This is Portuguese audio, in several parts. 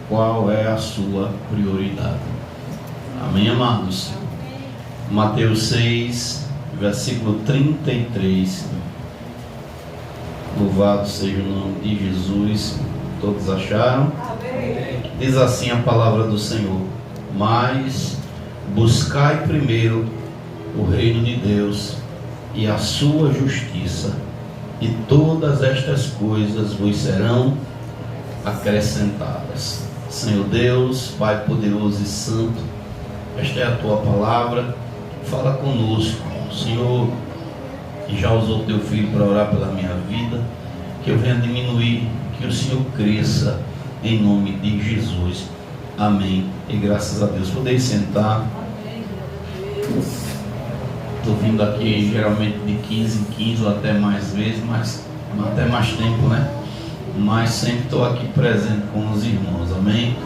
Qual é a sua prioridade? Amém, amados? Mateus 6, versículo 33. Louvado seja o nome de Jesus. Todos acharam? Amém. Diz assim a palavra do Senhor: mas buscai primeiro o reino de Deus e a sua justiça, e todas estas coisas vos serão acrescentadas. Senhor Deus, Pai poderoso e santo, esta é a tua palavra. Fala conosco, Senhor, que já usou teu filho para orar pela minha vida, que eu venha diminuir, que o Senhor cresça, em nome de Jesus. Amém. E graças a Deus. Podeis sentar. Estou vindo aqui geralmente de 15 em 15 ou até mais vezes, mas até mais tempo, né? Mas sempre estou aqui presente com os irmãos. Amém?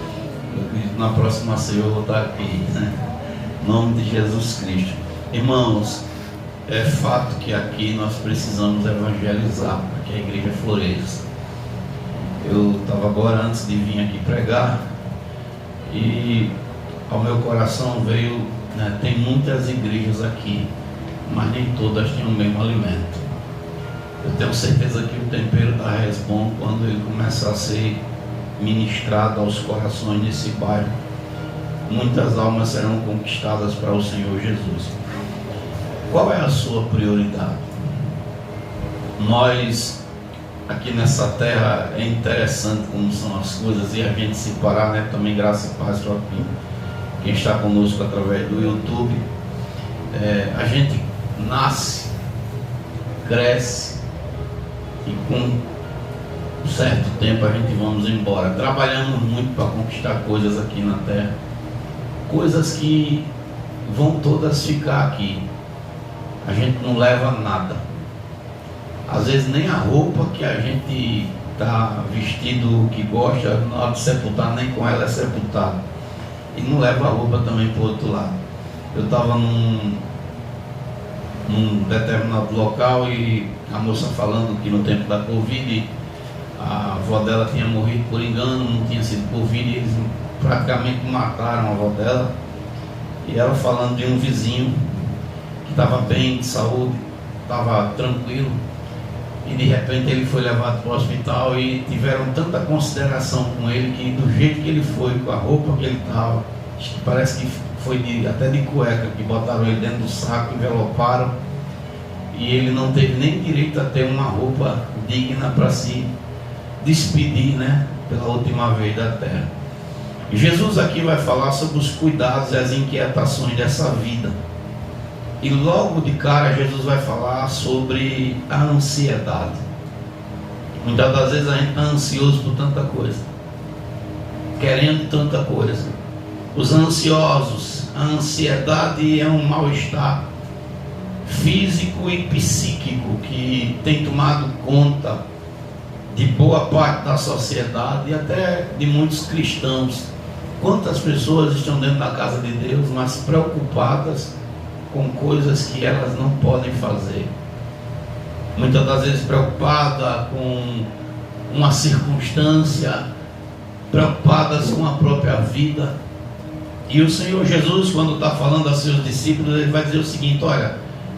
Eu acredito que na próxima ceia eu vou estar aqui, né? Em nome de Jesus Cristo. Irmãos, é fato que aqui nós precisamos evangelizar para que a igreja floresça. Eu estava agora, antes de vir aqui pregar, e ao meu coração veio, né, tem muitas igrejas aqui, mas nem todas têm o mesmo alimento. Eu tenho certeza que o tempero da Resbom, quando ele começar a ser ministrado aos corações desse bairro, muitas almas serão conquistadas para o Senhor Jesus. Qual é a sua prioridade? Nós, aqui nessa terra, é interessante como são as coisas, e a gente se parar, né? Também graças a Deus para quem está conosco através do YouTube. A gente nasce, cresce, e com um certo tempo a gente vamos embora. Trabalhamos muito para conquistar coisas aqui na terra, coisas que vão todas ficar aqui. A gente não leva nada, às vezes nem a roupa que a gente está vestido, que gosta, na hora de sepultar, nem com ela é sepultado, e não leva a roupa também para o outro lado. Eu estava num determinado local e a moça falando que no tempo da Covid a avó dela tinha morrido por engano, não tinha sido Covid, e eles praticamente mataram a avó dela. E ela falando de um vizinho que estava bem de saúde, estava tranquilo, e de repente ele foi levado para o hospital e tiveram tanta consideração com ele que do jeito que ele foi, com a roupa que ele estava, parece que foi até de cueca, que botaram ele dentro do saco, enveloparam, e ele não teve nem direito a ter uma roupa digna para se despedir, né, pela última vez da terra. Jesus aqui vai falar sobre os cuidados e as inquietações dessa vida. E logo de cara Jesus vai falar sobre a ansiedade. Muitas das vezes a gente está ansioso por tanta coisa, querendo tanta coisa. Os ansiosos, a ansiedade é um mal-estar físico e psíquico que tem tomado conta de boa parte da sociedade e até de muitos cristãos. Quantas pessoas estão dentro da casa de Deus, mas preocupadas com coisas que elas não podem fazer, muitas das vezes preocupadas com uma circunstância, preocupadas com a própria vida. E o Senhor Jesus, quando está falando a seus discípulos, ele vai dizer o seguinte: olha,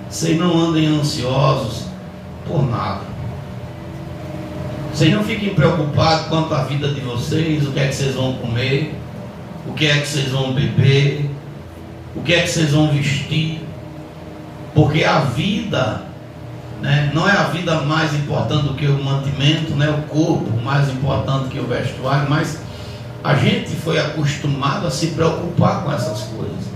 vocês não andem ansiosos por nada, vocês não fiquem preocupados quanto à vida de vocês, o que é que vocês vão comer, o que é que vocês vão beber, o que é que vocês vão vestir, porque a vida, né, não é a vida mais importante do que o mantimento, né, o corpo mais importante que o vestuário, mas a gente foi acostumado a se preocupar com essas coisas.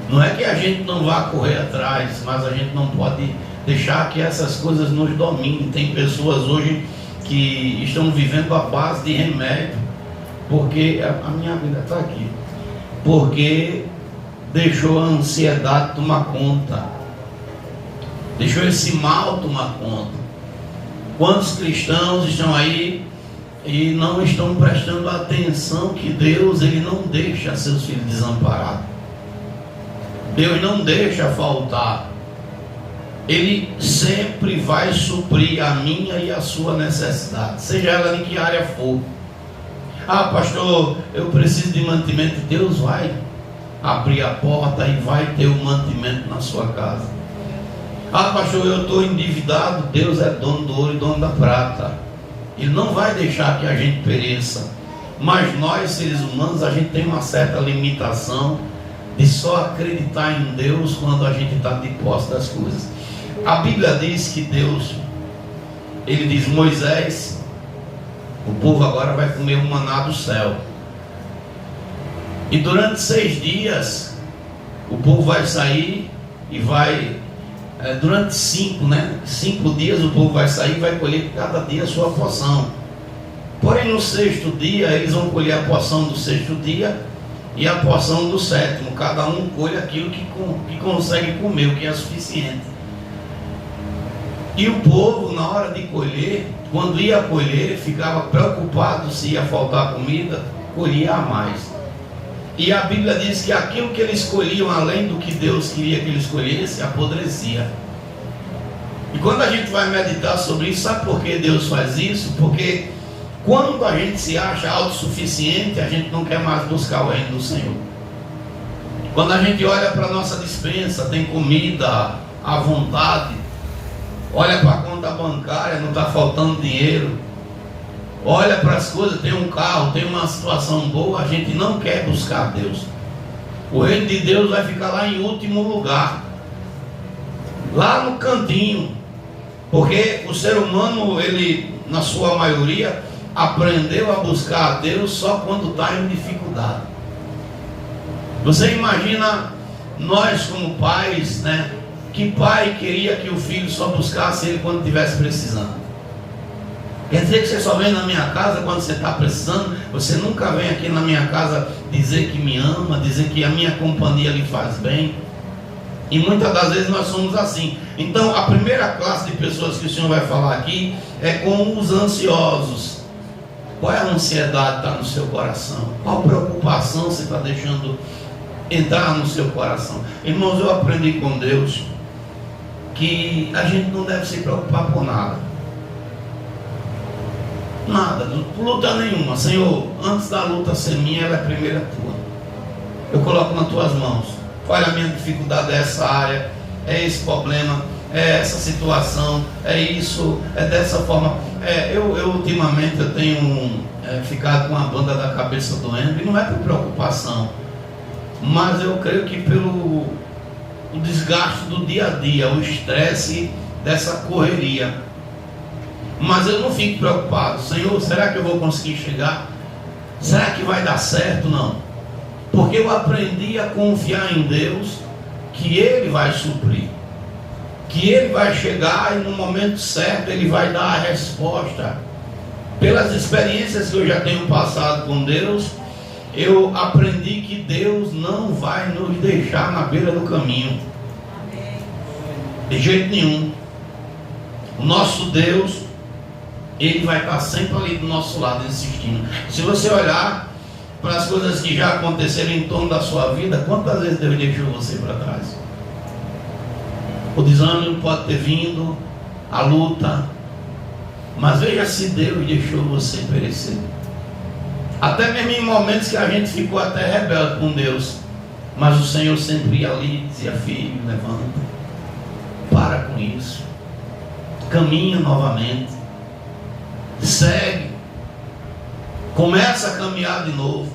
Não é que a gente não vá correr atrás, mas a gente não pode deixar que essas coisas nos dominem. Tem pessoas hoje que estão vivendo à base de remédio, porque a minha vida está aqui, porque deixou a ansiedade tomar conta, deixou esse mal tomar conta. Quantos cristãos estão aí e não estão prestando atenção que Deus, ele não deixa seus filhos desamparados, Deus não deixa faltar, Ele sempre vai suprir a minha e a sua necessidade, seja ela em que área for. Ah, pastor, eu preciso de mantimento. Deus vai abrir a porta e vai ter o mantimento na sua casa. Ah, pastor, eu estou endividado. Deus é dono do ouro e dono da prata. Ele não vai deixar que a gente pereça. Mas nós, seres humanos, a gente tem uma certa limitação de só acreditar em Deus quando a gente está de posse das coisas. A Bíblia diz que Deus, ele diz: Moisés, o povo agora vai comer o maná do céu. E durante 6 dias, o povo vai sair e vai, durante 5 dias o povo vai sair e vai colher cada dia a sua porção. Porém, no 6º dia, eles vão colher a porção do 6º dia e a porção do 7º. Cada um colhe aquilo que consegue comer, o que é suficiente. E o povo, na hora de colher, quando ia colher, ficava preocupado se ia faltar comida, colhia a mais. E a Bíblia diz que aquilo que eles colhiam, além do que Deus queria que eles colhessem, apodrecia. E quando a gente vai meditar sobre isso, sabe por que Deus faz isso? Porque quando a gente se acha autossuficiente, a gente não quer mais buscar o reino do Senhor. Quando a gente olha para a nossa despensa, tem comida à vontade, olha para a conta bancária, não está faltando dinheiro, olha para as coisas, tem um carro, tem uma situação boa, a gente não quer buscar Deus. O reino de Deus vai ficar lá em último lugar, lá no cantinho, porque o ser humano, ele, na sua maioria, aprendeu a buscar a Deus só quando está em dificuldade. Você imagina nós como pais, né? Que pai queria que o filho só buscasse ele quando estivesse precisando? Quer dizer que você só vem na minha casa quando você está precisando? Você nunca vem aqui na minha casa dizer que me ama, dizer que a minha companhia lhe faz bem? E muitas das vezes nós somos assim. Então a primeira classe de pessoas que o Senhor vai falar aqui é com os ansiosos. Qual é a ansiedade que está no seu coração? Qual preocupação você está deixando entrar no seu coração? Irmãos, eu aprendi com Deus que a gente não deve se preocupar por nada. Nada, luta nenhuma. Senhor, antes da luta ser minha, ela é primeira tua. Eu coloco nas tuas mãos. Olha, a minha dificuldade é essa área, é esse problema, é essa situação, é isso, é dessa forma. Eu ultimamente eu tenho ficado com a banda da cabeça doendo, e não é por preocupação, mas eu creio que pelo o desgaste do dia a dia, o estresse dessa correria. Mas eu não fico preocupado. Senhor, será que eu vou conseguir chegar? Será que vai dar certo? Não, porque eu aprendi a confiar em Deus, que Ele vai suprir, que Ele vai chegar e no momento certo Ele vai dar a resposta. Pelas experiências que eu já tenho passado com Deus, eu aprendi que Deus não vai nos deixar na beira do caminho, de jeito nenhum. O nosso Deus, Ele vai estar sempre ali do nosso lado, insistindo. Se você olhar para as coisas que já aconteceram em torno da sua vida, quantas vezes Deus deixou você para trás? O desânimo pode ter vindo, a luta, mas veja se Deus deixou você perecer. Até mesmo em momentos que a gente ficou até rebelde com Deus, mas o Senhor sempre ia ali e dizia: filho, levanta, para com isso, caminha novamente, segue, começa a caminhar de novo.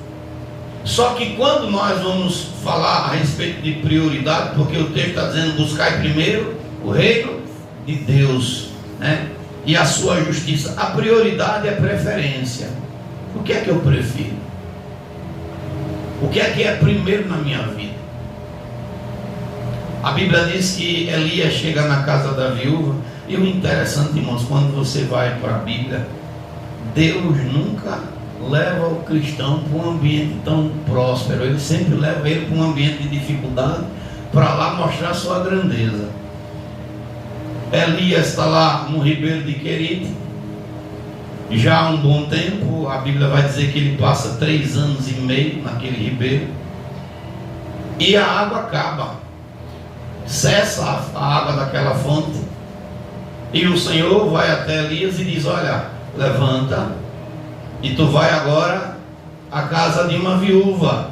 Só que quando nós vamos falar a respeito de prioridade, porque o texto está dizendo: buscai primeiro o reino de Deus, né? E a sua justiça. A prioridade é preferência. O que é que eu prefiro? O que é primeiro na minha vida? A Bíblia diz que Elias chega na casa da viúva. E o interessante, irmãos, quando você vai para a Bíblia, Deus nunca leva o cristão para um ambiente tão próspero. Ele sempre leva ele para um ambiente de dificuldade, para lá mostrar sua grandeza. Elias está lá no ribeiro de Querite, já há um bom tempo. A Bíblia vai dizer que ele passa 3 anos e meio naquele ribeiro, e a água acaba, cessa a água daquela fonte, e o Senhor vai até Elias e diz: olha, levanta, e tu vai agora à casa de uma viúva.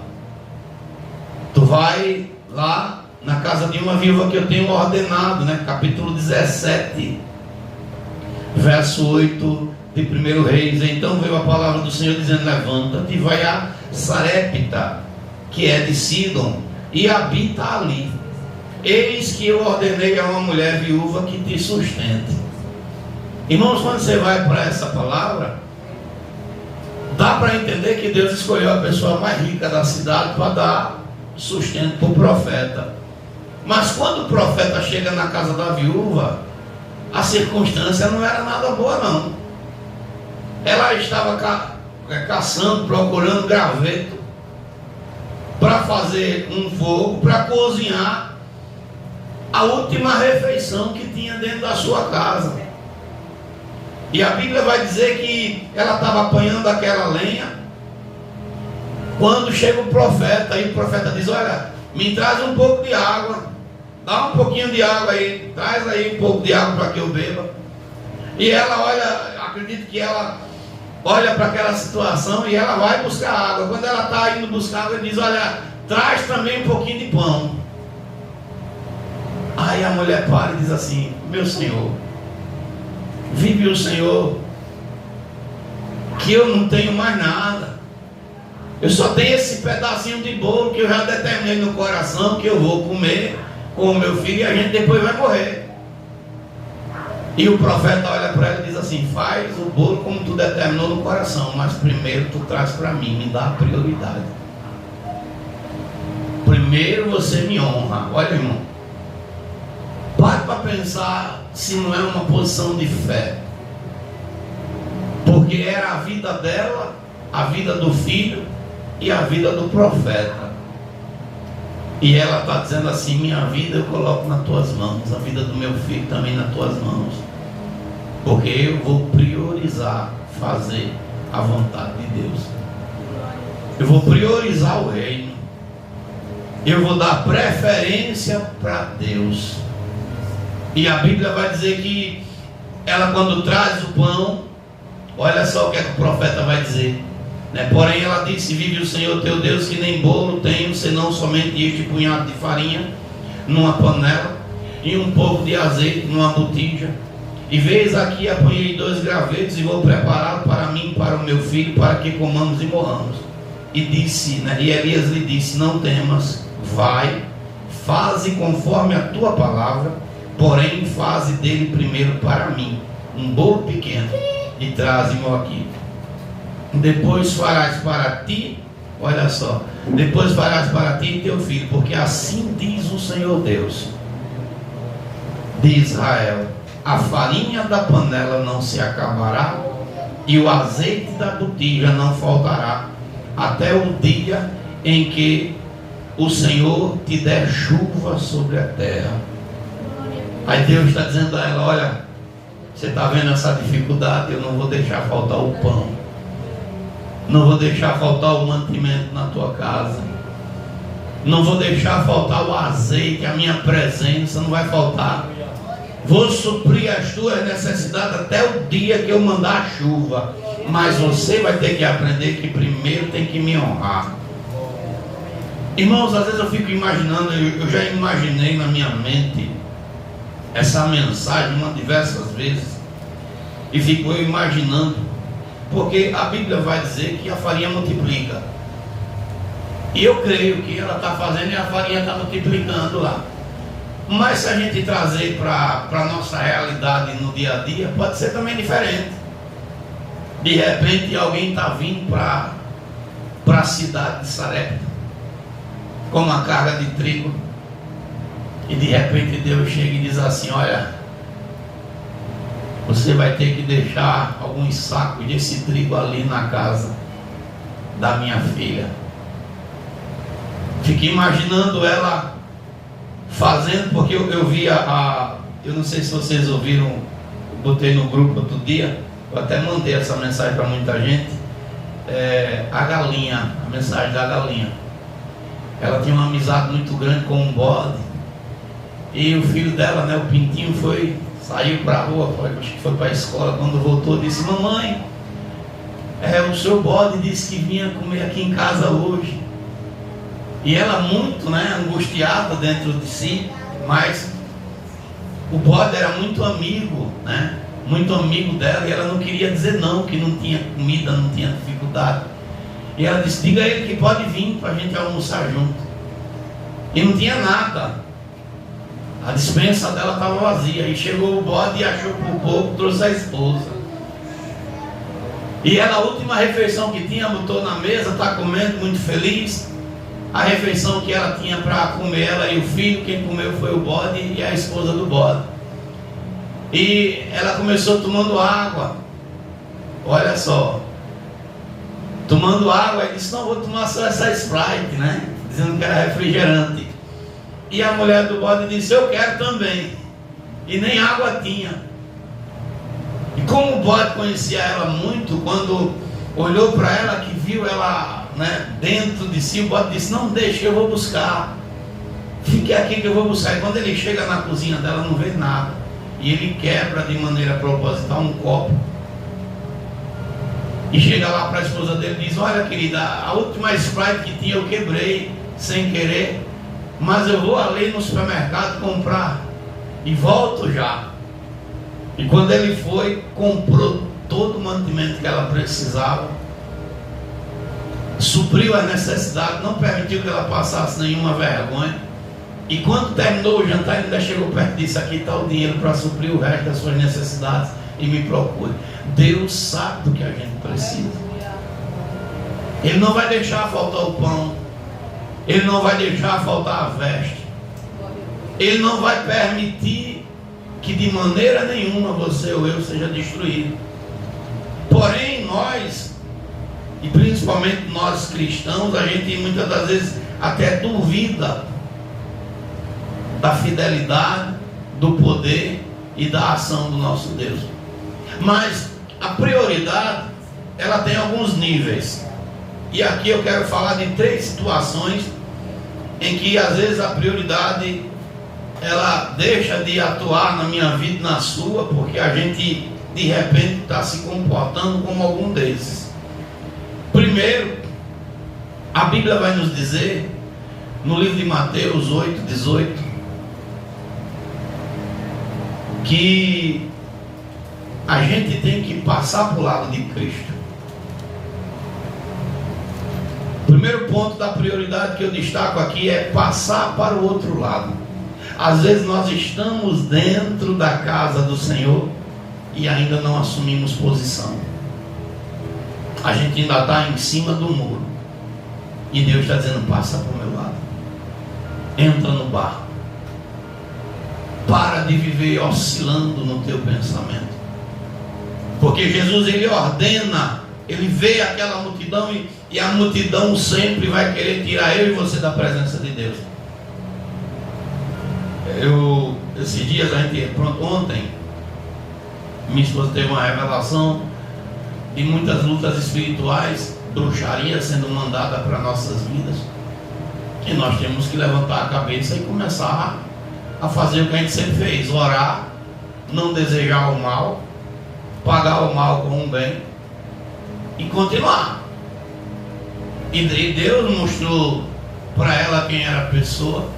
Tu vai lá na casa de uma viúva que eu tenho ordenado, né? Capítulo 17, verso 8 de 1 Reis. Então veio a palavra do Senhor dizendo: levanta-te e vai a Sarepta, que é de Sidom, e habita ali. Eis que eu ordenei a uma mulher viúva que te sustente. Irmãos, quando você vai para essa palavra, dá para entender que Deus escolheu a pessoa mais rica da cidade para dar sustento para o profeta. Mas quando o profeta chega na casa da viúva, a circunstância não era nada boa não. Ela estava caçando, procurando graveto para fazer um fogo, para cozinhar a última refeição que tinha dentro da sua casa. E a Bíblia vai dizer que ela estava apanhando aquela lenha quando chega o profeta, e o profeta diz: olha, me traz um pouco de água, dá um pouquinho de água aí, traz aí um pouco de água para que eu beba. E ela olha, acredito que ela olha para aquela situação e ela vai buscar água. Quando ela está indo buscar água, ele diz: olha, traz também um pouquinho de pão. Aí a mulher para e diz assim: meu senhor, vive o Senhor, que eu não tenho mais nada. Eu só tenho esse pedacinho de bolo que eu já determinei no coração que eu vou comer com o meu filho e a gente depois vai morrer. E o profeta olha para ela e diz assim: faz o bolo como tu determinou no coração, mas primeiro tu traz para mim, me dá a prioridade. Primeiro você me honra. Olha, irmão, pare para pensar se não é uma posição de fé. Porque era a vida dela, a vida do filho e a vida do profeta. E ela está dizendo assim: minha vida eu coloco nas tuas mãos, a vida do meu filho também nas tuas mãos, porque eu vou priorizar fazer a vontade de Deus. Eu vou priorizar o reino. Eu vou dar preferência para Deus. E a Bíblia vai dizer que ela, quando traz o pão, olha só o que é que o profeta vai dizer, né? Porém ela disse: vive o Senhor teu Deus, que nem bolo tenho, senão somente este punhado de farinha numa panela e um pouco de azeite numa botija. E vês aqui, apanhei 2 gravetos e vou prepará-lo para mim e para o meu filho, para que comamos e morramos. E disse, né? E Elias lhe disse: não temas, vai, faze conforme a tua palavra, porém faze dele primeiro para mim um bolo pequeno e traze-mo aqui. Depois farás para ti, olha só, depois farás para ti e teu filho, porque assim diz o Senhor Deus de Israel: a farinha da panela não se acabará e o azeite da botija não faltará, até o dia em que o Senhor te der chuva sobre a terra. Aí Deus está dizendo a ela: olha, você está vendo essa dificuldade? Eu não vou deixar faltar o pão, não vou deixar faltar o mantimento na tua casa, não vou deixar faltar o azeite, a minha presença não vai faltar. Vou suprir as tuas necessidades até o dia que eu mandar a chuva. Mas você vai ter que aprender que primeiro tem que me honrar. Irmãos, às vezes eu fico imaginando, eu já imaginei na minha mente essa mensagem diversas vezes, e fico imaginando, porque a Bíblia vai dizer que a farinha multiplica, e eu creio que ela está fazendo e a farinha está multiplicando lá. Mas se a gente trazer para a nossa realidade no dia a dia, pode ser também diferente. De repente alguém está vindo para a cidade de Sarepta com uma carga de trigo, e de repente Deus chega e diz assim: olha, você vai ter que deixar alguns sacos desse trigo ali na casa da minha filha. Fiquei imaginando ela fazendo, porque eu vi eu não sei se vocês ouviram, botei no grupo outro dia, eu até mandei essa mensagem para muita gente, a galinha, a mensagem da galinha. Ela tinha uma amizade muito grande com um bode, e o filho dela, né, o Pintinho, saiu para a rua, acho que foi para a escola. Quando voltou, disse: mamãe, o seu bode disse que vinha comer aqui em casa hoje. E ela muito, angustiada dentro de si, mas o bode era muito amigo, muito amigo dela, e ela não queria dizer não, que não tinha comida, não tinha dificuldade. E ela disse: diga a ele que pode vir para a gente almoçar junto. E não tinha nada, a despensa dela estava vazia. E chegou o bode e achou por pouco, trouxe a esposa. E ela, a última refeição que tinha, botou na mesa, está comendo, muito feliz. A refeição que ela tinha para comer, ela e o filho, quem comeu foi o bode e a esposa do bode. E ela começou tomando água. Olha só, tomando água, e disse: não, vou tomar só essa Sprite, dizendo que era refrigerante. E a mulher do bode disse: eu quero também. E nem água tinha. E como o bode conhecia ela muito, quando olhou para ela, que viu ela dentro de si, o bode disse: não, deixa, eu vou buscar. Fique aqui que eu vou buscar. E quando ele chega na cozinha dela, não vê nada. E ele quebra de maneira proposital um copo. E chega lá para a esposa dele e diz: olha, querida, a última Sprite que tinha eu quebrei sem querer, mas eu vou ali no supermercado comprar e volto já. E quando ele foi, comprou todo o mantimento que ela precisava, supriu a necessidade, não permitiu que ela passasse nenhuma vergonha. E quando terminou o jantar, ele ainda chegou perto e disse: aqui está o dinheiro para suprir o resto das suas necessidades, e me procure. Deus sabe do que a gente precisa. Ele não vai deixar faltar o pão, Ele não vai deixar faltar a veste, Ele não vai permitir que de maneira nenhuma você ou eu seja destruído. Porém, nós, e principalmente nós cristãos, a gente muitas das vezes até duvida da fidelidade, do poder e da ação do nosso Deus. Mas a prioridade, ela tem alguns níveis. E aqui eu quero falar de 3 situações em que às vezes a prioridade ela deixa de atuar na minha vida e na sua, porque a gente de repente está se comportando como algum desses. Primeiro, a Bíblia vai nos dizer no livro de Mateus 8:18 que a gente tem que passar para o lado de Cristo. O primeiro ponto da prioridade que eu destaco aqui é passar para o outro lado. Às vezes nós estamos dentro da casa do Senhor e ainda não assumimos posição. A gente ainda está em cima do muro. E Deus está dizendo: passa para o meu lado. Entra no barco. Para de viver oscilando no teu pensamento. Porque Jesus, ele ordena, ele vê aquela multidão e a multidão sempre vai querer tirar eu e você da presença de Deus. Esses dias ontem, minha esposa teve uma revelação de muitas lutas espirituais, bruxaria sendo mandada para nossas vidas. E nós temos que levantar a cabeça e começar a fazer o que a gente sempre fez: orar, não desejar o mal, pagar o mal com o bem e continuar. E Deus mostrou para ela quem era a pessoa.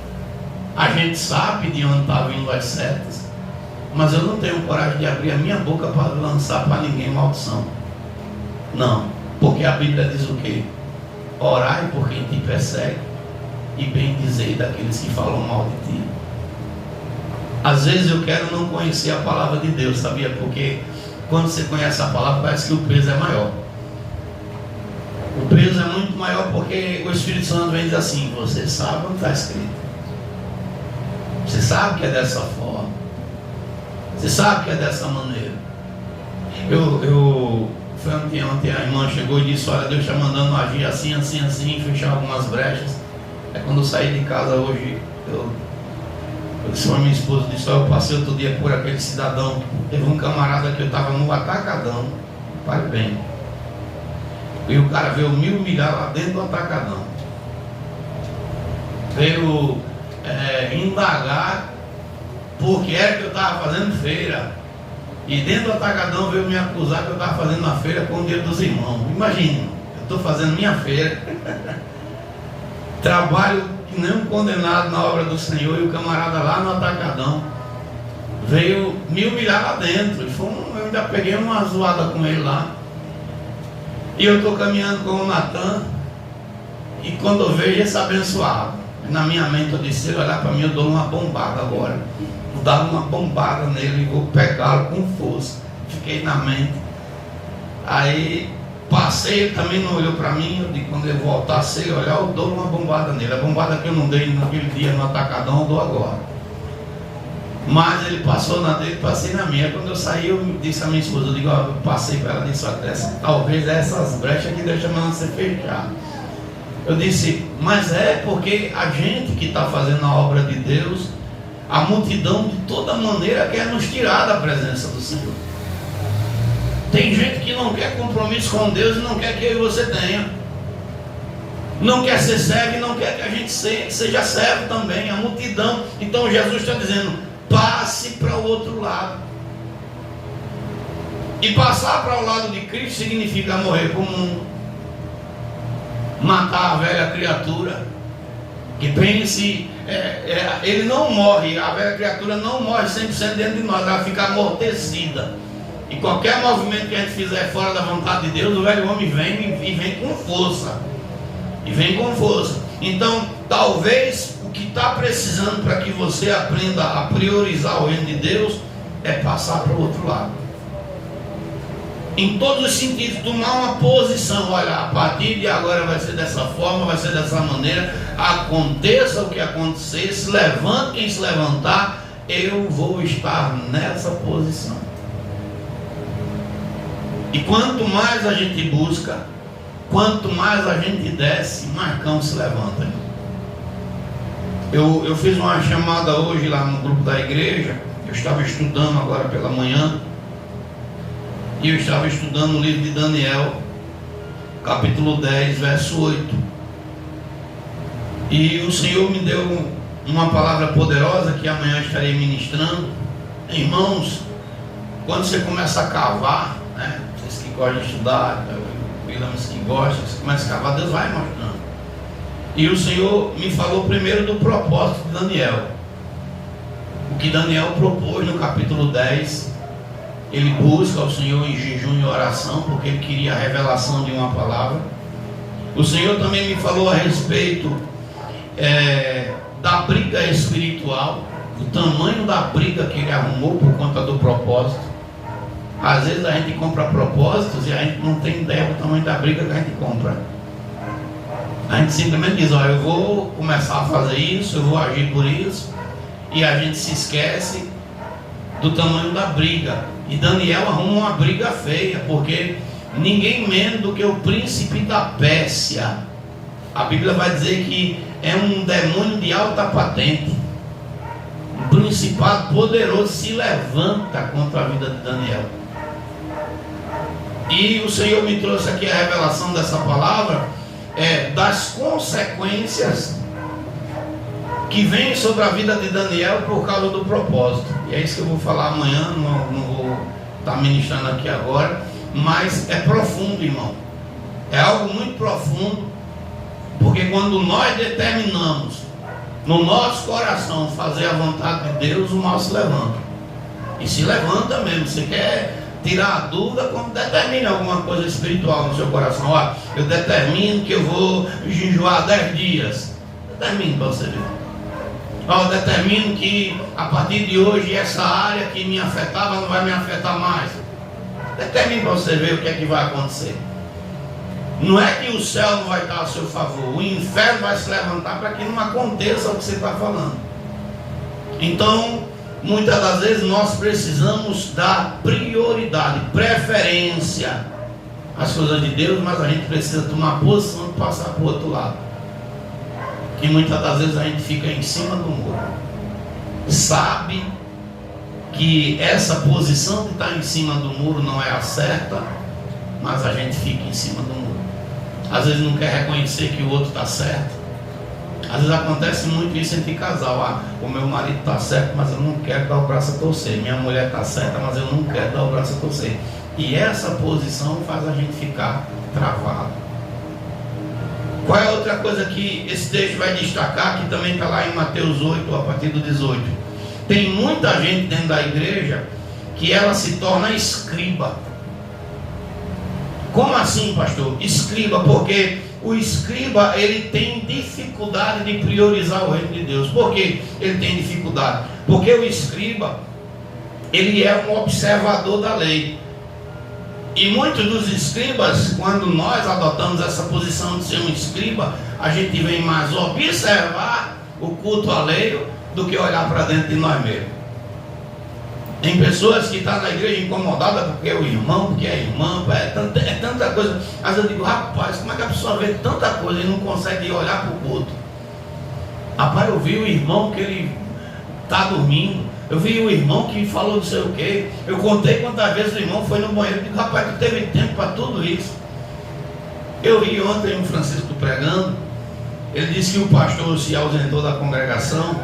A gente sabe de onde está vindo as setas, mas eu não tenho coragem de abrir a minha boca para lançar para ninguém maldição. Não, porque a Bíblia diz o quê? Orai por quem te persegue e bendizei daqueles que falam mal de ti. Às vezes eu quero não conhecer a palavra de Deus, sabia? Porque quando você conhece a palavra, parece que o peso é maior. O peso é muito maior porque o Espírito Santo vem dizer assim: você sabe onde está escrito, você sabe que é dessa forma, você sabe que é dessa maneira. Foi ontem a irmã chegou e disse: olha, Deus está mandando agir assim, assim, assim, fechar algumas brechas. É quando eu saí de casa hoje, eu disse para minha esposa, disse: eu passei outro dia por aquele cidadão, teve um camarada que eu estava no atacadão, pare bem, e o cara veio me humilhar lá dentro do atacadão, veio indagar porque era que eu estava fazendo feira. E dentro do atacadão veio me acusar que eu estava fazendo a feira com o dinheiro dos irmãos. Imagina, eu estou fazendo minha feira, trabalho que nem um condenado na obra do Senhor, e o camarada lá no atacadão veio me humilhar lá dentro. Eu ainda peguei uma zoada com ele lá. E eu estou caminhando com o Natan, e quando eu vejo esse abençoado, na minha mente eu disse: se ele olhar para mim, eu dou uma bombada agora. Vou dar uma bombada nele e vou pegá-lo com força. Fiquei na mente. Aí passei, ele também não olhou para mim. Eu disse: quando ele voltar, se ele olhar, eu dou uma bombada nele. A bombada que eu não dei naquele dia no atacadão, eu dou agora. Mas ele passou na dele, passei na minha. Quando eu saí, eu disse à minha esposa: eu digo, eu passei para ela, disse: talvez essas brechas que Deus está mandando ser fechadas. Eu disse: mas é porque a gente que está fazendo a obra de Deus, a multidão de toda maneira quer nos tirar da presença do Senhor. Tem gente que não quer compromisso com Deus e não quer que eu e você tenha. Não quer ser servo e não quer que a gente seja servo também. A multidão. Então Jesus está dizendo: passe para o outro lado. E passar para o lado de Cristo significa morrer para o mundo, matar a velha criatura. Que pense, ele não morre, a velha criatura não morre 100% dentro de nós, ela fica amortecida. E qualquer movimento que a gente fizer fora da vontade de Deus, o velho homem vem e vem com força. E vem com força. Então, talvez o que está precisando para que você aprenda a priorizar o reino de Deus é passar para o outro lado. Em todos os sentidos, tomar uma posição. Olha, a partir de agora vai ser dessa forma, vai ser dessa maneira. Aconteça o que acontecer, se levante quem se levantar, eu vou estar nessa posição. E quanto mais a gente busca, quanto mais a gente desce, Marcão se levanta. Eu fiz uma chamada hoje lá no grupo da igreja. Eu estava estudando agora pela manhã, e eu estava estudando o livro de Daniel, capítulo 10, verso 8. E o Senhor me deu uma palavra poderosa que amanhã estarei ministrando. Irmãos, quando você começa a cavar, né, vocês que gostam de estudar, Williams que gostam, você começa a cavar, Deus vai mostrando. E o Senhor me falou primeiro do propósito de Daniel. O que Daniel propôs no capítulo 10. Ele busca o Senhor em jejum e oração, porque ele queria a revelação de uma palavra. O Senhor também me falou a respeito da briga espiritual, do tamanho da briga que ele arrumou por conta do propósito. Às vezes a gente compra propósitos e a gente não tem ideia do tamanho da briga que a gente compra. A gente simplesmente diz: olha, eu vou começar a fazer isso, eu vou agir por isso, e a gente se esquece do tamanho da briga. E Daniel arruma uma briga feia, porque ninguém menos do que o príncipe da Pérsia. A Bíblia vai dizer que é um demônio de alta patente, um principado poderoso se levanta contra a vida de Daniel. E o Senhor me trouxe aqui a revelação dessa palavra, das consequências que vem sobre a vida de Daniel por causa do propósito. E é isso que eu vou falar amanhã, não vou estar ministrando aqui agora, mas é profundo, irmão. É algo muito profundo, porque quando nós determinamos no nosso coração fazer a vontade de Deus, o mal se levanta. E se levanta mesmo. Você quer tirar a dúvida, quando determine alguma coisa espiritual no seu coração. Olha, eu determino que eu vou jejuar 10 dias. Determine para você ver. Eu determino que a partir de hoje essa área que me afetava não vai me afetar mais. Determine para você ver o que é que vai acontecer. Não é que o céu não vai estar a seu favor, o inferno vai se levantar para que não aconteça o que você está falando. Então, muitas das vezes nós precisamos dar prioridade, preferência às coisas de Deus, mas a gente precisa tomar posição de passar para o outro lado. Que muitas das vezes a gente fica em cima do muro, sabe que essa posição de estar em cima do muro não é a certa, mas a gente fica em cima do muro. Às vezes não quer reconhecer que o outro está certo, Às vezes acontece muito isso entre casal. O meu marido está certo, mas eu não quero dar o braço a torcer. Minha mulher está certa, mas eu não quero dar o braço a torcer. E essa posição faz a gente ficar travado. Qual é a outra coisa que esse texto vai destacar, que também está lá em Mateus 8, a partir do 18? Tem muita gente dentro da igreja que ela se torna escriba. Como assim, pastor? Escriba, porque o escriba, ele tem dificuldade de priorizar o reino de Deus. Por que ele tem dificuldade? Porque o escriba, ele é um observador da lei. E muitos dos escribas, quando nós adotamos essa posição de ser um escriba, a gente vem mais observar o culto alheio do que olhar para dentro de nós mesmos. Tem pessoas que estão na igreja incomodadas porque é o irmão, porque é a irmã, é tanta coisa. Mas eu digo, rapaz, como é que a pessoa vê tanta coisa e não consegue olhar para o culto? Rapaz, eu vi o irmão que ele está dormindo. Eu vi o irmão que falou não sei o que. Eu contei quantas vezes o irmão foi no banheiro. Eu digo, rapaz, tu teve tempo para tudo isso. Eu vi ontem o Francisco pregando. Ele disse que o pastor se ausentou da congregação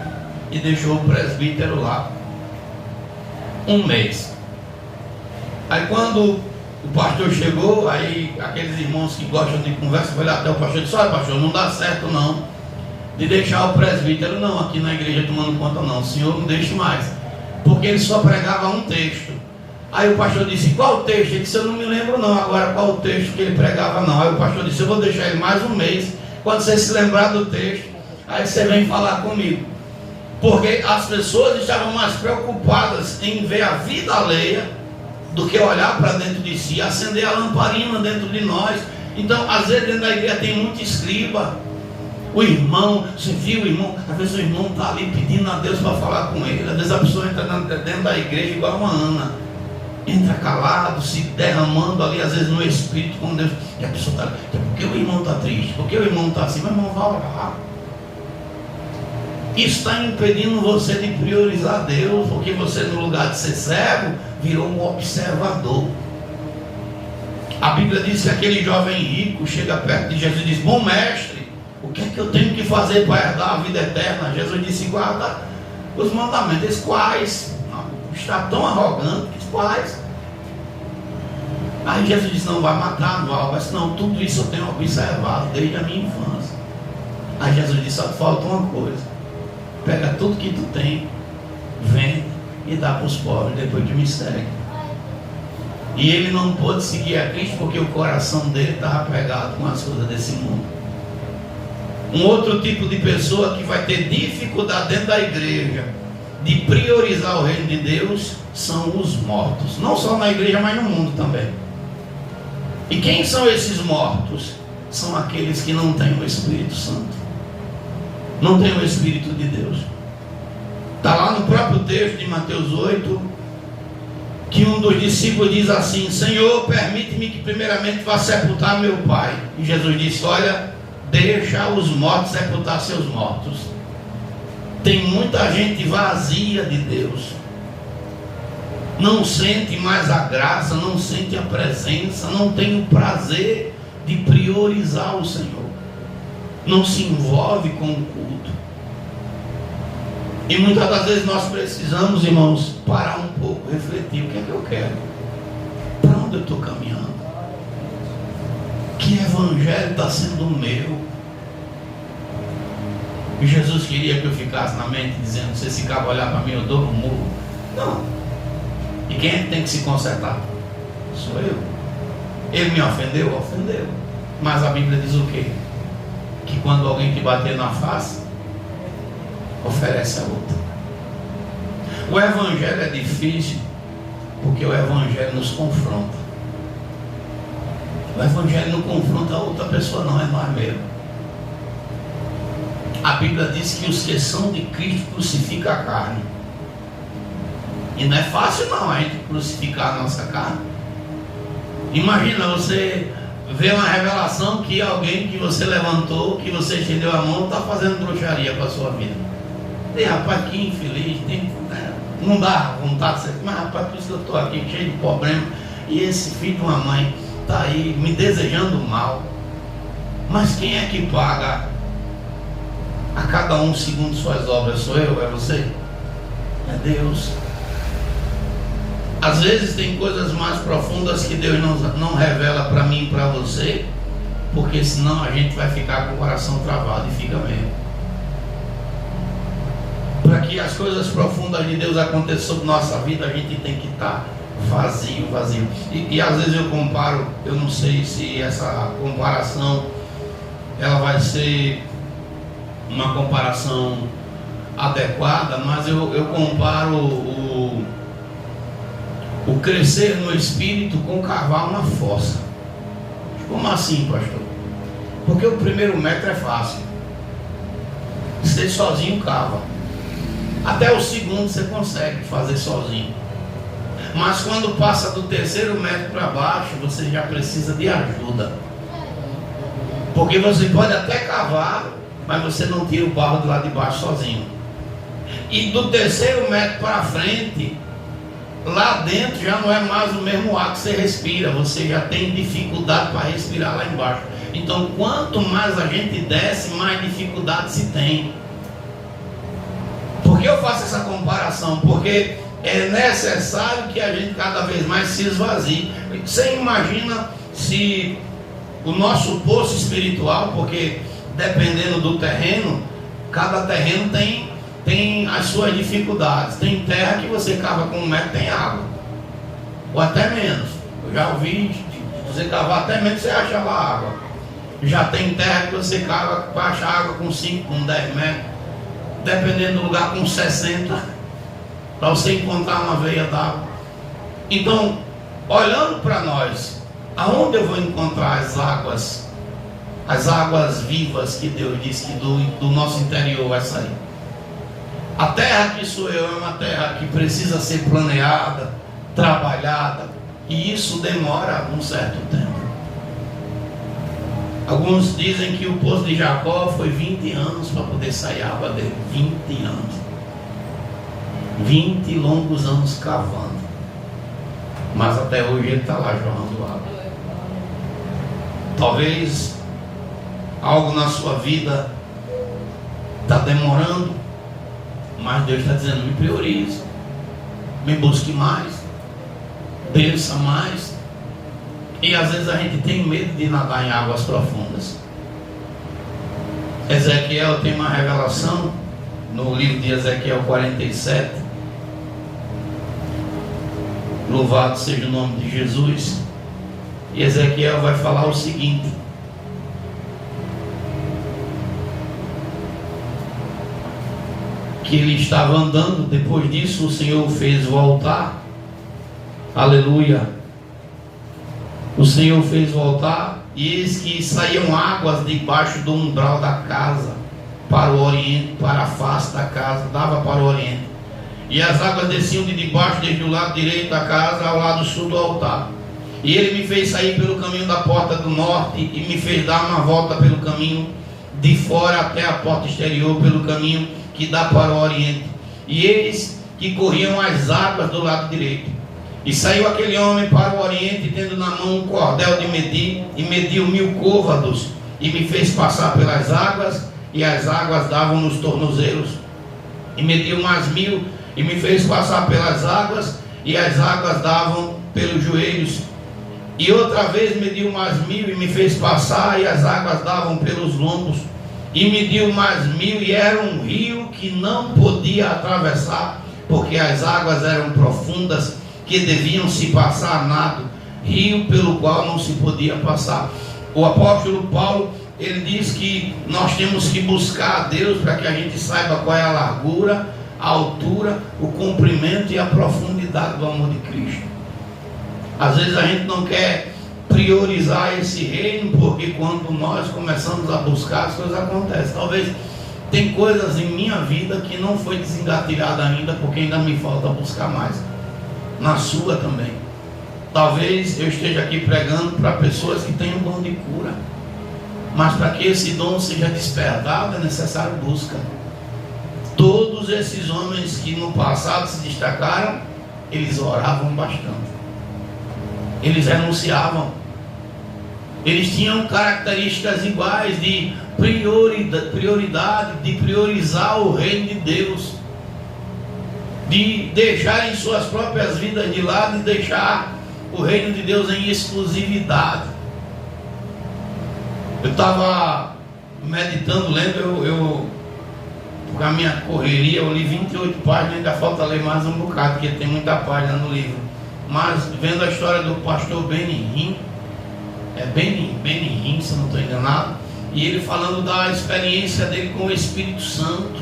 e deixou o presbítero lá 1 mês. Aí quando o pastor chegou, aí aqueles irmãos que gostam de conversa foi lá até o pastor e disse, olha pastor, não dá certo não de deixar o presbítero não aqui na igreja tomando conta não, o senhor não deixe mais, porque ele só pregava um texto. Aí o pastor disse, qual o texto? Ele disse, eu não me lembro não agora qual o texto que ele pregava não. Aí o pastor disse, eu vou deixar ele mais 1 mês, quando você se lembrar do texto, aí você vem falar comigo. Porque as pessoas estavam mais preocupadas em ver a vida alheia do que olhar para dentro de si, acender a lamparina dentro de nós. Então, às vezes dentro da igreja tem muito escriba. O irmão, você viu o irmão, às vezes o irmão está ali pedindo a Deus para falar com ele. Às vezes a pessoa entra dentro da igreja igual uma Ana, entra calado, se derramando ali, às vezes no espírito com Deus. E a pessoa está, por que o irmão está triste? Por que o irmão está assim? Meu irmão, vai orar. Isso está impedindo você de priorizar Deus, porque você, no lugar de ser servo, virou um observador. A Bíblia diz que aquele jovem rico chega perto de Jesus e diz, bom mestre, o que é que eu tenho que fazer para herdar a vida eterna? Jesus disse, guarda os mandamentos. Eles, quais? Não, está tão arrogante, quais? Aí Jesus disse, não vai matar, não vai roubar. Não, tudo isso eu tenho observado desde a minha infância. Aí Jesus disse, só falta uma coisa. Pega tudo que tu tem, vende e dá para os pobres, depois tu me segue. E ele não pôde seguir a Cristo porque o coração dele estava pegado com as coisas desse mundo. Um outro tipo de pessoa que vai ter dificuldade dentro da igreja de priorizar o reino de Deus são os mortos. Não só na igreja, mas no mundo também. E quem são esses mortos? São aqueles que não têm o Espírito Santo. Não tem o Espírito de Deus. Está lá no próprio texto de Mateus 8, que um dos discípulos diz assim, Senhor, permite-me que primeiramente vá sepultar meu pai. E Jesus disse, olha, deixa os mortos sepultar seus mortos. Tem muita gente vazia de Deus. Não sente mais a graça, não sente a presença, não tem o prazer de priorizar o Senhor. Não se envolve com o culto. E muitas das vezes nós precisamos, irmãos, parar um pouco, refletir, o que é que eu quero? Para onde eu estou caminhando? Que evangelho está sendo o meu? E Jesus queria que eu ficasse na mente dizendo, se esse cabo olhar para mim eu dou um murro. Não. E quem é que tem que se consertar? Sou eu. Ele me ofendeu? Ofendeu. Mas a Bíblia diz o quê? Que quando alguém te bater na face, oferece a outra. O evangelho é difícil porque o evangelho nos confronta. O evangelho não confronta a outra pessoa, não, é nós mesmos. A Bíblia diz que os que são de Cristo crucificam a carne. E não é fácil não a gente crucificar a nossa carne. Imagina você ver uma revelação que alguém que você levantou, que você estendeu a mão, está fazendo bruxaria com a sua vida. Tem rapaz que infeliz, não dá vontade de ser, mas rapaz, por isso que eu estou aqui cheio de problema, e esse filho de uma mãe está aí me desejando mal. Mas quem é que paga a cada um segundo suas obras. Sou eu? É você? É Deus. Às vezes tem coisas mais profundas que Deus não revela para mim e para você, porque senão a gente vai ficar com o coração travado, e fica mesmo. Para que as coisas profundas de Deus aconteçam sobre nossa vida, a gente tem que estar vazio. E às vezes eu comparo, eu não sei se essa comparação ela vai ser uma comparação adequada, mas eu comparo o crescer no espírito com cavar uma fossa. Como assim, pastor? Porque o primeiro metro é fácil, você sozinho cava. Até o segundo você consegue fazer sozinho, mas quando passa do terceiro metro para baixo, você já precisa de ajuda. Porque você pode até cavar, mas você não tira o barro do lado de baixo sozinho. E do terceiro metro para frente, lá dentro já não é mais o mesmo ar que você respira, você já tem dificuldade para respirar lá embaixo. Então quanto mais a gente desce, mais dificuldade se tem. Por que eu faço essa comparação? Porque é necessário que a gente cada vez mais se esvazie. Você imagina se o nosso poço espiritual, porque dependendo do terreno, cada terreno tem as suas dificuldades. Tem terra que você cava com 1 metro, tem água, ou até menos. Eu já ouvi você cavar até menos, você acha lá água. Já tem terra que você cava para achar água com 5, com 10 metros, dependendo do lugar, com 60, para você encontrar uma veia d'água. Então, olhando para nós, aonde eu vou encontrar as águas vivas que Deus disse que do nosso interior vai sair? A terra que sou eu é uma terra que precisa ser planeada, trabalhada, e isso demora um certo tempo. Alguns dizem que o poço de Jacó foi 20 anos para poder sair a água dele. 20 anos. 20 longos anos cavando. Mas até hoje ele está lá jorrando água. Talvez algo na sua vida está demorando, mas Deus está dizendo: me priorize, me busque mais, desça mais. E às vezes a gente tem medo de nadar em águas profundas. Ezequiel tem uma revelação no livro de Ezequiel 47. Louvado seja o nome de Jesus. E Ezequiel vai falar o seguinte: que ele estava andando, depois disso o Senhor o fez voltar. Aleluia. O Senhor fez voltar, e eis que saíam águas debaixo do umbral da casa para o oriente, para a face da casa, dava para o oriente. E as águas desciam de debaixo, desde o lado direito da casa ao lado sul do altar. E ele me fez sair pelo caminho da porta do norte, e me fez dar uma volta pelo caminho de fora até a porta exterior, pelo caminho que dá para o oriente. E eis que corriam as águas do lado direito. E saiu aquele homem para o oriente, tendo na mão um cordel de medir, e mediu 1000 côvados, e me fez passar pelas águas, e as águas davam nos tornozelos. E mediu mais 1000, e me fez passar pelas águas, e as águas davam pelos joelhos. E outra vez mediu mais 1000, e me fez passar, e as águas davam pelos lombos. E mediu mais 1000, e era um rio que não podia atravessar, porque as águas eram profundas, que deviam se passar a nado, rio pelo qual não se podia passar. O apóstolo Paulo, ele diz que nós temos que buscar a Deus para que a gente saiba qual é a largura, a altura, o comprimento e a profundidade do amor de Cristo. Às vezes a gente não quer priorizar esse reino, porque quando nós começamos a buscar, as coisas acontecem. Talvez tem coisas em minha vida que não foi desengatilhada ainda, porque ainda me falta buscar mais. Na sua também. Talvez eu esteja aqui pregando para pessoas que têm um dom de cura, mas para que esse dom seja despertado é necessário busca. Todos esses homens que no passado se destacaram, eles oravam bastante, eles renunciavam, Eles tinham características iguais de prioridade, de priorizar o reino de Deus, de deixarem suas próprias vidas de lado e deixar o reino de Deus em exclusividade. Eu estava meditando, lendo, com a minha correria, eu li 28 páginas, ainda falta ler mais um bocado, porque tem muita página no livro. Mas vendo a história do pastor Benny Hinn, Benny Hinn, se eu não estou enganado, e ele falando da experiência dele com o Espírito Santo,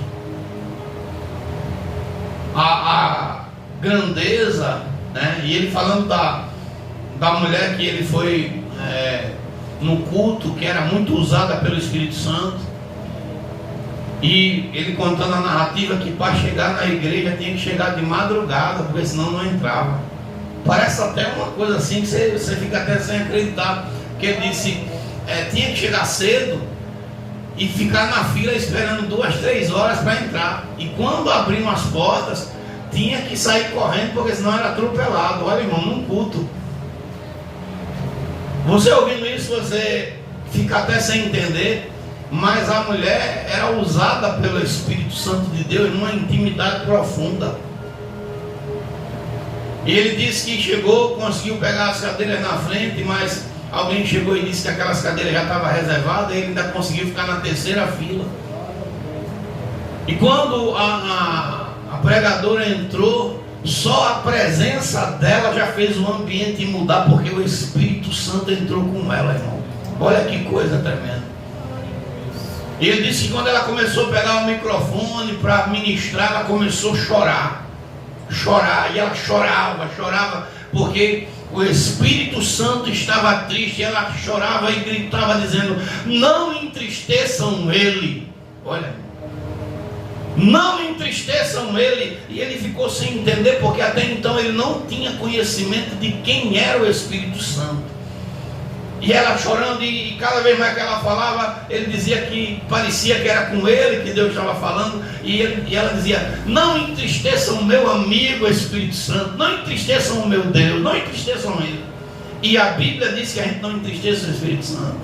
a grandeza, né? E ele falando da mulher que ele foi no culto, que era muito usada pelo Espírito Santo, e ele contando a narrativa que para chegar na igreja tinha que chegar de madrugada, porque senão não entrava. Parece até uma coisa assim que você fica até sem acreditar, porque ele disse, tinha que chegar cedo e ficar na fila esperando 2, 3 horas para entrar, e quando abriam as portas tinha que sair correndo, porque senão era atropelado. Olha, irmão, num culto. Você ouvindo isso, você fica até sem entender, mas a mulher era usada pelo Espírito Santo de Deus numa intimidade profunda. E ele disse que chegou, conseguiu pegar as cadeiras na frente, mas alguém chegou e disse que aquelas cadeiras já estavam reservadas, e ele ainda conseguiu ficar na terceira fila. E quando a pregadora entrou, só a presença dela já fez o ambiente mudar, porque o Espírito Santo entrou com ela, irmão. Olha que coisa tremenda. E ele disse que quando ela começou a pegar o microfone para ministrar, ela começou a chorar, e ela chorava, porque o Espírito Santo estava triste. Ela chorava e gritava dizendo, não entristeçam ele. Olha, não entristeçam ele. E ele ficou sem entender, porque até então ele não tinha conhecimento de quem era o Espírito Santo. E ela chorando, e cada vez mais que ela falava, ele dizia que parecia que era com ele que Deus estava falando, e ela dizia, não entristeçam o meu amigo Espírito Santo, não entristeçam o meu Deus, não entristeçam ele. E a Bíblia diz que a gente não entristeça o Espírito Santo.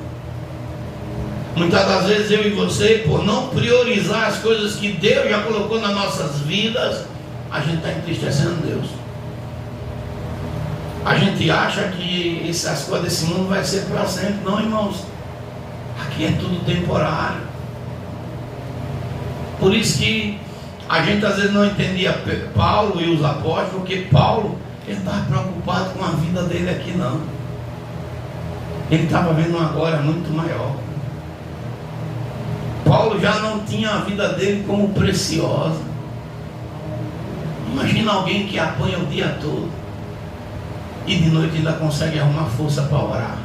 Muitas das vezes eu e você, por não priorizar as coisas que Deus já colocou nas nossas vidas, a gente está entristecendo Deus. A gente acha que as coisas desse mundo vai ser para sempre. Não, irmãos, aqui é tudo temporário. Por isso que a gente às vezes não entendia Paulo e os apóstolos, porque Paulo, ele estava preocupado com a vida dele aqui, não. Ele estava vendo uma glória muito maior. Paulo já não tinha a vida dele como preciosa. Imagina alguém que apanha o dia todo e de noite ainda consegue arrumar força para orar.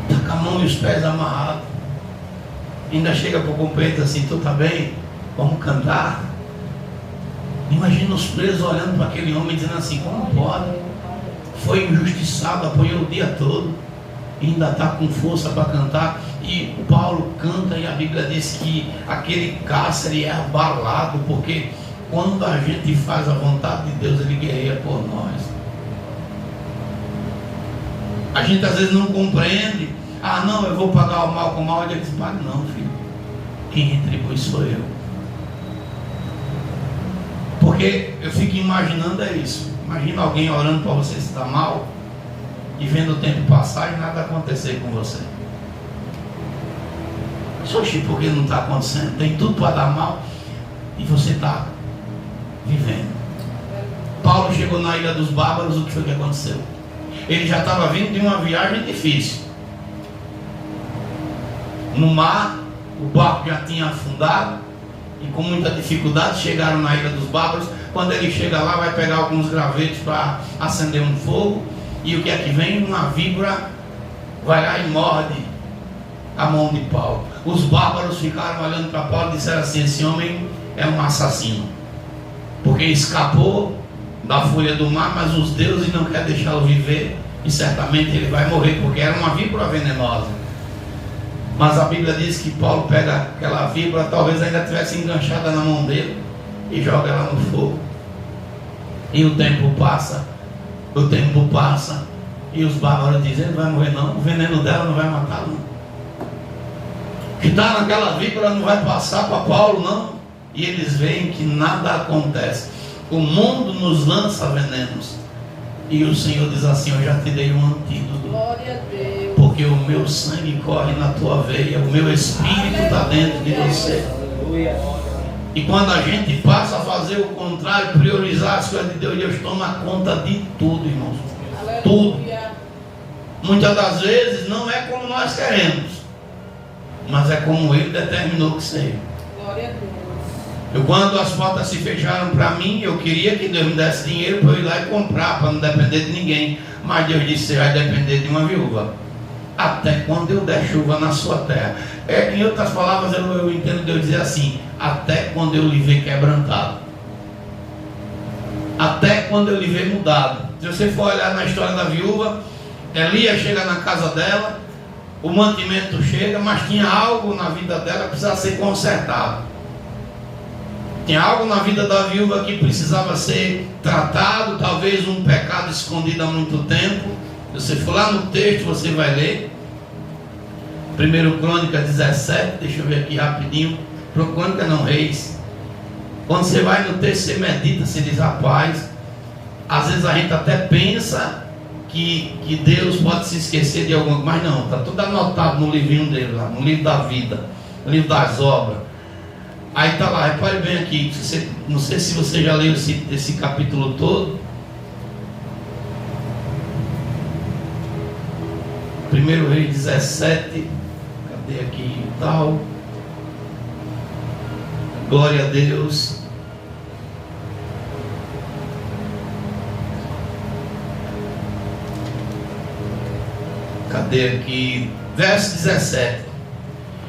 Está com a mão e os pés amarrados. Ainda chega para o companheiro e diz assim, tu está bem? Vamos cantar. Imagina os presos olhando para aquele homem dizendo assim, como pode? Foi injustiçado, apanhou o dia todo e ainda está com força para cantar. E Paulo canta, e a Bíblia diz que aquele cárcere é abalado, porque quando a gente faz a vontade de Deus, ele guerreia por nós. A gente às vezes não compreende. Ah, não, eu vou pagar o mal com o mal. Ele diz, pague não, filho. Quem retribui sou eu. Porque eu fico imaginando isso. Imagina alguém orando para você se dar mal e vendo o tempo passar e nada acontecer com você. Oxi, porque não está acontecendo? Tem tudo para dar mal e você está vivendo. Paulo chegou na Ilha dos Bárbaros, o que foi que aconteceu? Ele já estava vindo de uma viagem difícil. No mar, o barco já tinha afundado e com muita dificuldade chegaram na Ilha dos Bárbaros. Quando ele chega lá, vai pegar alguns gravetos para acender um fogo, e o que é que vem? Uma víbora vai lá e morde a mão de Paulo. Os bárbaros ficaram olhando para Paulo e disseram assim, esse homem é um assassino, porque escapou da fúria do mar, mas os deuses não querem deixá-lo viver, e certamente ele vai morrer, porque era uma víbora venenosa. Mas a Bíblia diz que Paulo pega aquela víbora, talvez ainda tivesse enganchada na mão dele, e joga ela no fogo. E o tempo passa, E os bárbaros dizem, não vai morrer não, o veneno dela não vai matar não. Que está naquela víbora não vai passar para Paulo não. E eles veem que nada acontece. O mundo nos lança venenos. E o Senhor diz assim, eu já te dei um antídoto. Glória a Deus. Porque o meu sangue corre na tua veia, o meu espírito está dentro de você. E quando a gente passa a fazer o contrário, priorizar as coisas de Deus toma conta de tudo, irmãos. Tudo. Muitas das vezes não é como nós queremos, mas é como Ele determinou que seja. Glória a Deus. Quando as portas se fecharam para mim, eu queria que Deus me desse dinheiro para eu ir lá e comprar, para não depender de ninguém. Mas Deus disse, você vai depender de uma viúva. Até quando eu der chuva na sua terra. Em outras palavras, eu entendo Deus dizer assim, até quando eu lhe ver quebrantado. Até quando eu lhe ver mudado. Se você for olhar na história da viúva, Elias chega na casa dela, o mantimento chega, mas tinha algo na vida dela que precisava ser consertado. Tinha algo na vida da viúva que precisava ser tratado, talvez um pecado escondido há muito tempo. Se você for lá no texto, você vai ler 1 Crônica 17, deixa eu ver aqui rapidinho. Crônica não, Reis. Quando você vai no texto, você medita, você diz, rapaz, às vezes a gente até pensa que Deus pode se esquecer de alguma coisa, mas não, está tudo anotado no livrinho dele lá, no livro da vida, no livro das obras. Aí está lá, repare bem aqui, não sei se você já leu esse capítulo todo. 1 Reis 17, cadê aqui e tal? Glória a Deus. Cadê aqui? Verso 17.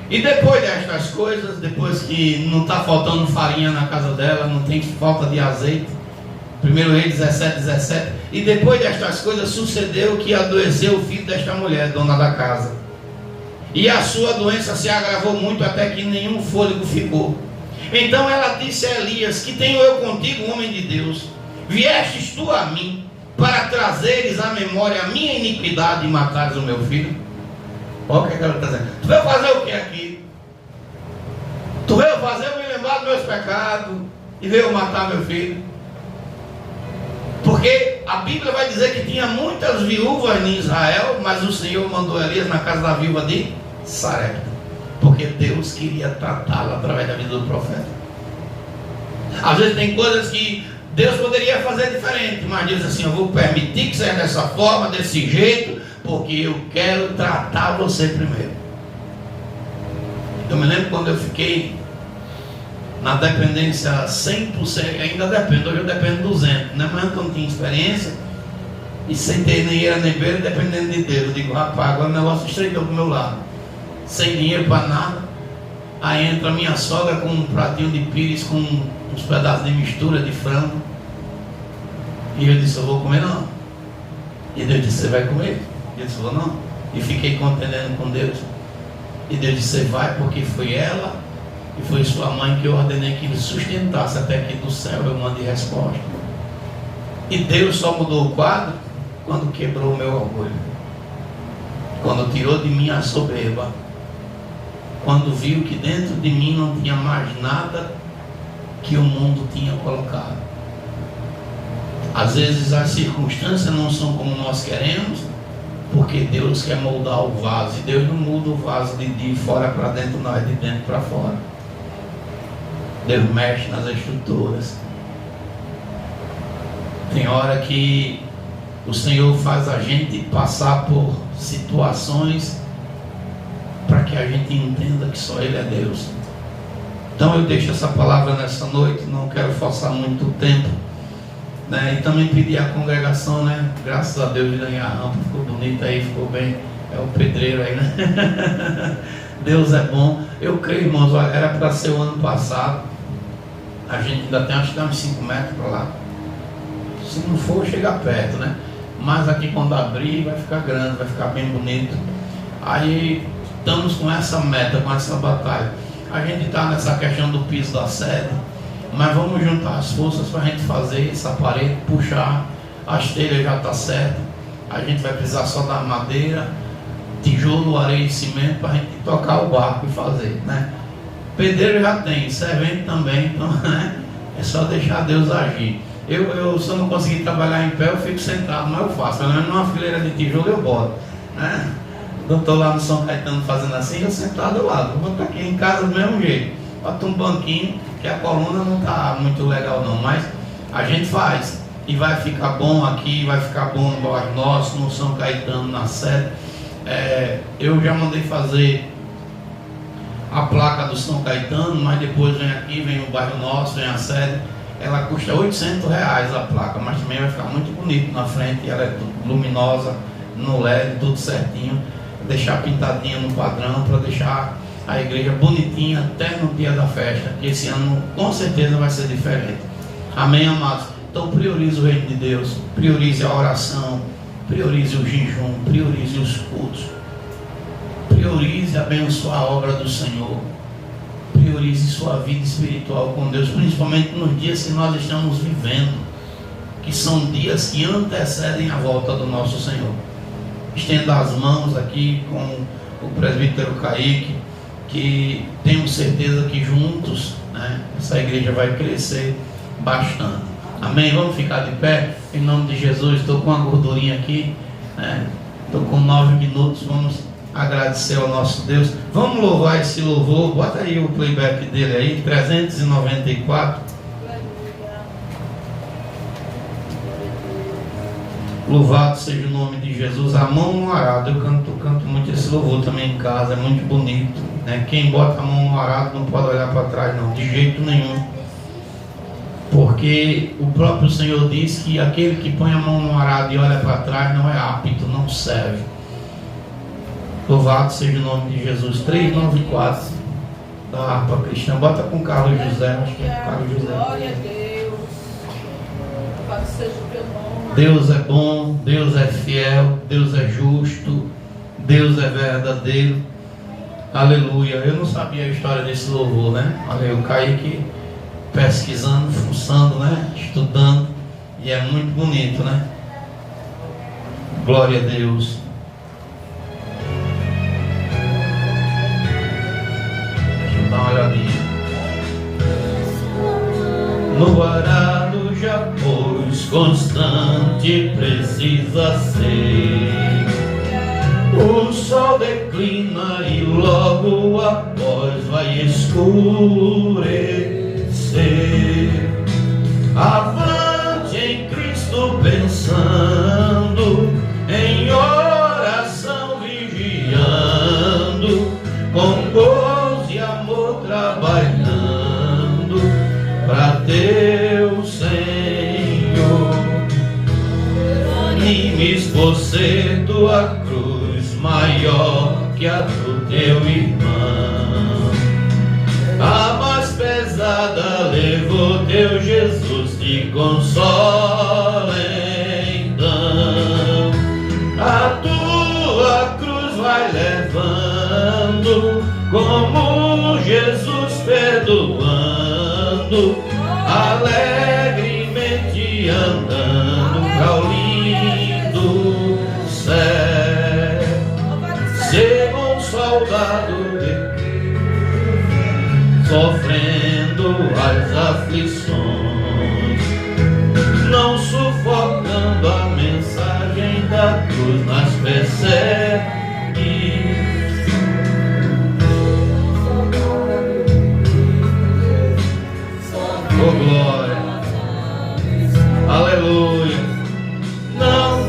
E depois destas coisas, depois que não está faltando farinha na casa dela, não tem falta de azeite, 1 Reis 17, 17. E depois destas coisas sucedeu que adoeceu o filho desta mulher, dona da casa. E a sua doença se agravou muito até que nenhum fôlego ficou. Então ela disse a Elias, que tenho eu contigo, homem de Deus? Viestes tu a mim para trazeres à memória a minha iniquidade e matares o meu filho? Olha o que ela está dizendo. Tu veio fazer o que aqui? Tu veio fazer eu me lembrar dos meus pecados e veio matar meu filho? Porque a Bíblia vai dizer que tinha muitas viúvas em Israel, mas o Senhor mandou Elias na casa da viúva de Sarepta, porque Deus queria tratá-la através da vida do profeta. Às vezes tem coisas que Deus poderia fazer diferente, mas diz assim, eu vou permitir que seja dessa forma, desse jeito, porque eu quero tratar você primeiro. Eu me lembro quando eu fiquei na dependência 100%, ainda dependo, hoje eu dependo 200, né? Mas eu não tinha experiência, e sem ter nem era nem beira, dependendo de Deus. Eu digo, rapaz, agora o negócio estreitou do meu lado, sem dinheiro para nada. Aí entra a minha sogra com um pratinho de pires, com uns pedaços de mistura de frango, e eu disse, eu vou comer não. E Deus disse, você vai comer? Ele falou, não. E fiquei contendendo com Deus. E Deus disse, você vai, porque foi ela e foi sua mãe que eu ordenei que ele sustentasse até que do céu eu mande resposta. E Deus só mudou o quadro quando quebrou o meu orgulho, quando tirou de mim a soberba, quando viu que dentro de mim não tinha mais nada que o mundo tinha colocado. Às vezes as circunstâncias não são como nós queremos, porque Deus quer moldar o vaso, e Deus não muda o vaso de fora para dentro, não, é de dentro para fora. Deus mexe nas estruturas. Tem hora que o Senhor faz a gente passar por situações para que a gente entenda que só Ele é Deus. Então eu deixo essa palavra nessa noite, não quero forçar muito tempo, né? E também pedir à congregação, né? Graças a Deus, a rampa ficou bonita aí, ficou bem. É o pedreiro aí, né? Deus é bom. Eu creio, irmãos, era para ser o ano passado. A gente ainda tem, acho que dá uns 5 metros para lá. Se não for, chegar perto, né? Mas aqui quando abrir vai ficar grande, vai ficar bem bonito. Aí estamos com essa meta, com essa batalha. A gente está nessa questão do piso da sede, mas vamos juntar as forças para a gente fazer essa parede, puxar. As telhas já está certa, A gente vai precisar só da madeira, tijolo, areia e cimento para a gente tocar o barco e fazer, né? Pedreiro já tem, servente também, então, né? É só deixar Deus agir. Eu se eu não conseguir trabalhar em pé, eu fico sentado, mas eu faço. Pelo menos numa fileira de tijolo eu boto, né? Eu estou lá no São Caetano fazendo assim, eu sentado do lado. Eu vou estar aqui em casa do mesmo jeito. Bota um banquinho, que a coluna não está muito legal não, mas a gente faz. E vai ficar bom aqui, vai ficar bom no bairro nosso, no São Caetano, na sede. Eu já mandei fazer a placa do São Caetano, mas depois vem aqui, vem o bairro nosso, vem a sede. Ela custa R$800 a placa, mas também vai ficar muito bonito na frente. Ela é luminosa, no LED, tudo certinho. Deixar pintadinha no padrão para deixar a igreja bonitinha até no dia da festa, que esse ano com certeza vai ser diferente. Amém, amados? Então priorize o reino de Deus, priorize a oração, priorize o jejum, priorize os cultos, priorize abençoar a obra do Senhor, priorize sua vida espiritual com Deus, principalmente nos dias que nós estamos vivendo, que são dias que antecedem a volta do nosso Senhor. Estenda as mãos aqui com o presbítero Kaique, que tenho certeza que juntos, né, essa igreja vai crescer bastante. Amém? Vamos ficar de pé em nome de Jesus. Estou com uma gordurinha aqui, né? Estou com 9 minutos. Vamos agradecer ao nosso Deus. Vamos louvar esse louvor. Bota aí o playback dele aí, 394. Louvado seja o nome de Jesus. A mão no arado. Eu canto muito esse louvor também em casa. É muito bonito, né? Quem bota a mão no arado não pode olhar para trás não, de jeito nenhum. Porque o próprio Senhor diz que aquele que põe a mão no arado e olha para trás não é apto, não serve. Louvado seja o nome de Jesus. 394 da harpa cristã. Bota com Carlos José. Acho que é Carlos José. Glória a Deus. Louvado seja o teu nome. Deus é bom, Deus é fiel, Deus é justo, Deus é verdadeiro. Aleluia. Eu não sabia a história desse louvor, né? Olha, eu caí aqui pesquisando, fuçando, né? Estudando. E é muito bonito, né? Glória a Deus. Deixa eu dar uma olhadinha. No arado já pois constante precisa ser. O sol declina e logo após vai escurecer. Avante em Cristo pensando, em oração vigiando, com gozo e amor trabalhando para teu Senhor. Animes por ser tua cruz maior que a do teu irmão. A mais pesada levou teu Jesus, te consola então. A tua cruz vai levando, como Jesus perdoando, alegremente andando para o lindo céu. Ser um soldado de sofrendo as aflições, não sufocando a mensagem da cruz nas perseguições. Oh glória, aleluia. Não,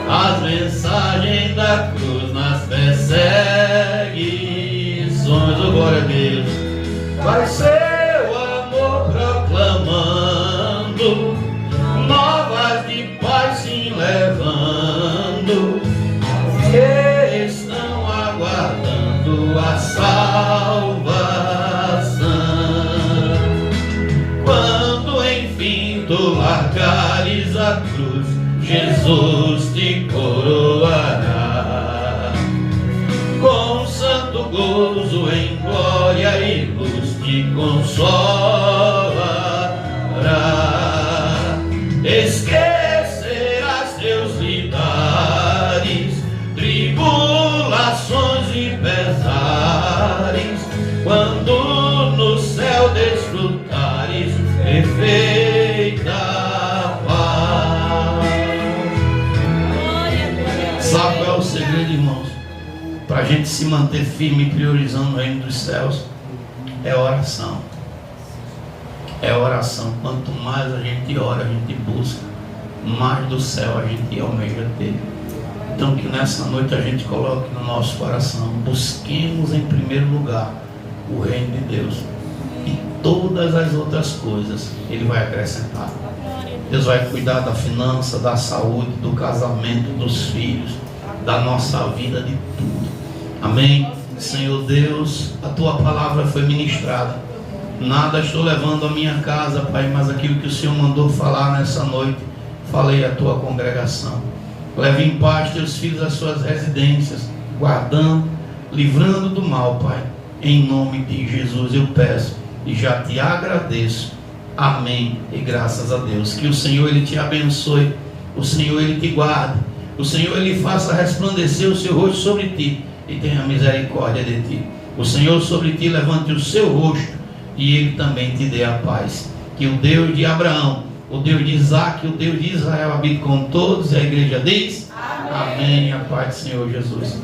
as mensagens da cruz nas perseguições. Oh glória a Deus. Vai seu amor proclamando, novas de paz se levando, que estão aguardando a salvação. Quando enfim tu largares a cruz, Jesus te coroará com santo gozo em glória e luz. Te consolará, esquecerás teus lidados a gente se manter firme priorizando o reino dos céus, é oração. É oração. Quanto mais a gente ora, a gente busca, mais do céu a gente almeja ter. Então que nessa noite a gente coloque no nosso coração, busquemos em primeiro lugar o reino de Deus, e todas as outras coisas Ele vai acrescentar. Deus vai cuidar da finança, da saúde, do casamento, dos filhos, da nossa vida, de tudo. Amém? Senhor Deus, a Tua palavra foi ministrada. Nada estou levando à minha casa, Pai, mas aquilo que o Senhor mandou falar nessa noite, falei à Tua congregação. Leve em paz Teus filhos às suas residências, guardando, livrando do mal, Pai. Em nome de Jesus eu peço e já te agradeço. Amém e graças a Deus. Que o Senhor Ele te abençoe, o Senhor Ele te guarde, o Senhor Ele faça resplandecer o seu rosto sobre ti e tenha misericórdia de ti. O Senhor sobre ti levante o seu rosto e Ele também te dê a paz. Que o Deus de Abraão, o Deus de Isaac, o Deus de Israel habite com todos. E a igreja diz: Amém. Amém. A paz do Senhor Jesus.